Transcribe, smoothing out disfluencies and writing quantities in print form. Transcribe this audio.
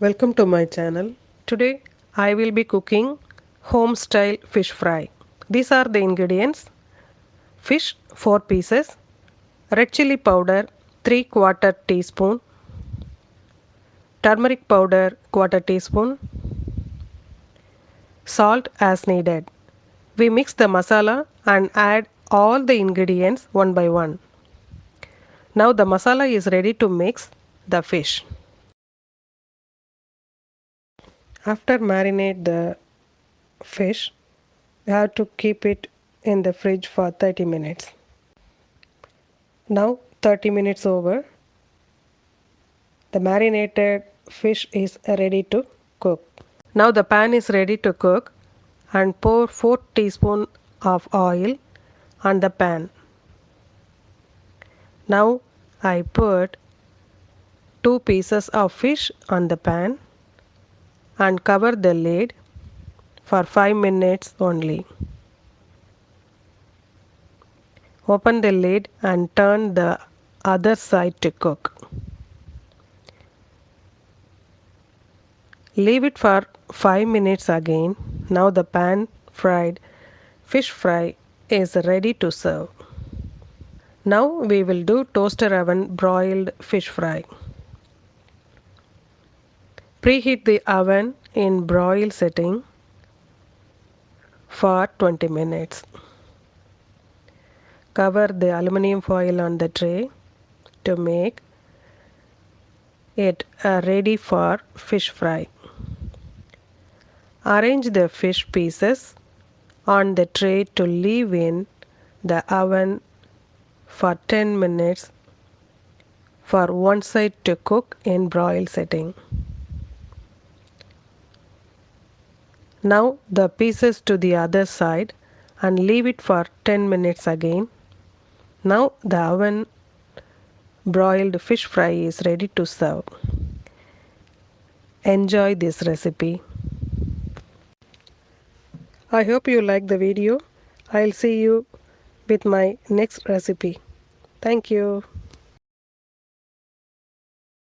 Welcome to my channel. Today I will be cooking home style fish fry. These are the ingredients: fish 4 pieces, red chili powder 3/4 teaspoon, turmeric powder quarter teaspoon, salt as needed. We mix the masala and add all the ingredients one by one. Now the masala is ready to mix the fish. After marinate the fish, we have to keep it in the fridge for 30 minutes. Now 30 minutes over, the marinated fish is ready to cook. Now the pan is ready to cook and pour 4 teaspoons of oil on the pan. Now I put 2 pieces of fish on the pan and cover the lid for 5 minutes only. Open the lid and turn the other side to cook. Leave it for 5 minutes again. Now the pan fried fish fry is ready to serve. Now we will do toaster oven broiled fish fry. Preheat the oven in broil setting for 20 minutes. Cover the aluminum foil on the tray to make it ready for fish fry. Arrange the fish pieces on the tray to leave in the oven for 10 minutes for one side to cook in broil setting. Now the pieces to the other side and leave it for 10 minutes again. Now the oven broiled fish fry is ready to serve. Enjoy this recipe. I hope you like the video. I'll see you with my next recipe. Thank you.